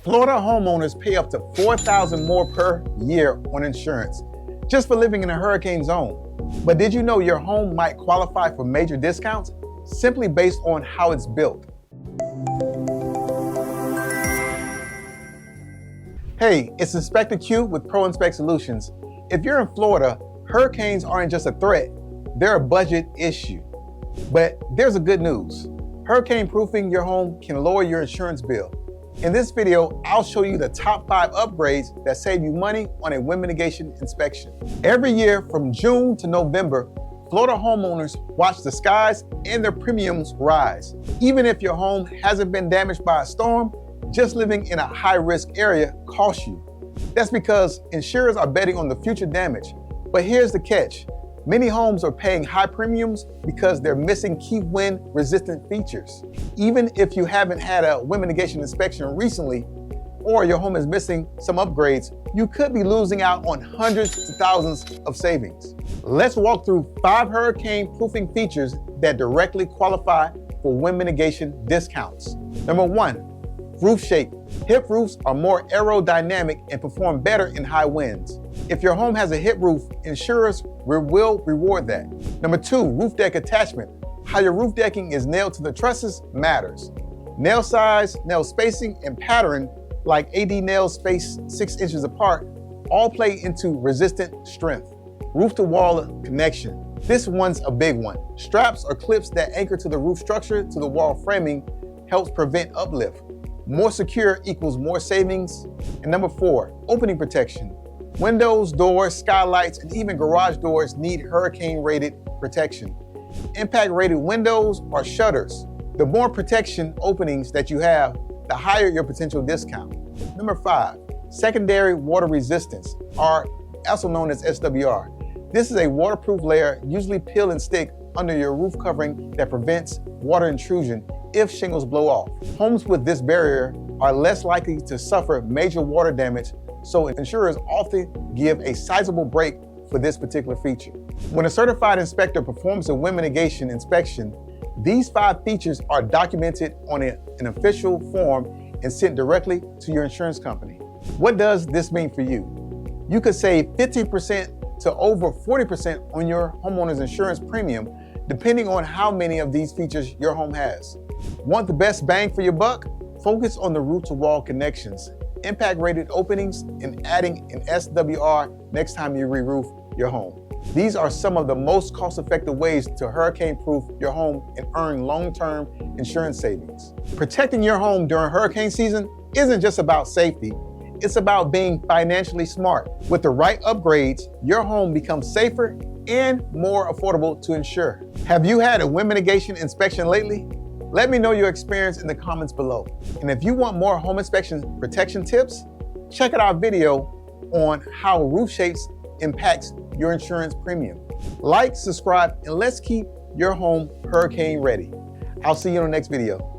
Florida homeowners pay up to $4,000 more per year on insurance just for living in a hurricane zone. But did you know your home might qualify for major discounts simply based on how it's built? Hey, it's Inspector Q with Pro Inspect Solutions. If you're in Florida, hurricanes aren't just a threat, they're a budget issue. But there's a good news. Hurricane proofing your home can lower your insurance bill. In this video, I'll show you the top 5 upgrades that save you money on a wind mitigation inspection. Every year from June to November, Florida homeowners watch the skies and their premiums rise. Even if your home hasn't been damaged by a storm, just living in a high-risk area costs you. That's because insurers are betting on the future damage. But here's the catch. Many homes are paying high premiums because they're missing key wind-resistant features. Even if you haven't had a wind mitigation inspection recently, or your home is missing some upgrades, you could be losing out on hundreds to thousands of savings. Let's walk through 5 hurricane-proofing features that directly qualify for wind mitigation discounts. Number 1, roof shape. Hip roofs are more aerodynamic and perform better in high winds. If your home has a hip roof, insurers will reward that. Number 2, roof deck attachment. How your roof decking is nailed to the trusses matters. Nail size, nail spacing, and pattern, like AD nails spaced 6 inches apart, all play into resistant strength. Roof to wall connection. This one's a big one. Straps or clips that anchor to the roof structure to the wall framing helps prevent uplift. More secure equals more savings. And number 4, opening protection. Windows, doors, skylights, and even garage doors need hurricane-rated protection. Impact-rated windows or shutters. The more protection openings that you have, the higher your potential discount. Number 5, secondary water resistance, or also known as SWR. This is a waterproof layer, usually peel and stick under your roof covering that prevents water intrusion if shingles blow off. Homes with this barrier are less likely to suffer major water damage, so insurers often give a sizable break for this particular feature. When a certified inspector performs a wind mitigation inspection, these 5 features are documented on an official form and sent directly to your insurance company. What does this mean for you? You could save 50% to over 40% on your homeowner's insurance premium, depending on how many of these features your home has. Want the best bang for your buck? Focus on the roof-to-wall connections, impact-rated openings, and adding an SWR next time you re-roof your home. These are some of the most cost-effective ways to hurricane-proof your home and earn long-term insurance savings. Protecting your home during hurricane season isn't just about safety, it's about being financially smart. With the right upgrades, your home becomes safer and more affordable to insure. Have you had a wind mitigation inspection lately? Let me know your experience in the comments below. And if you want more home inspection protection tips, check out our video on how roof shapes impacts your insurance premium. Like, subscribe, and let's keep your home hurricane ready. I'll see you in the next video.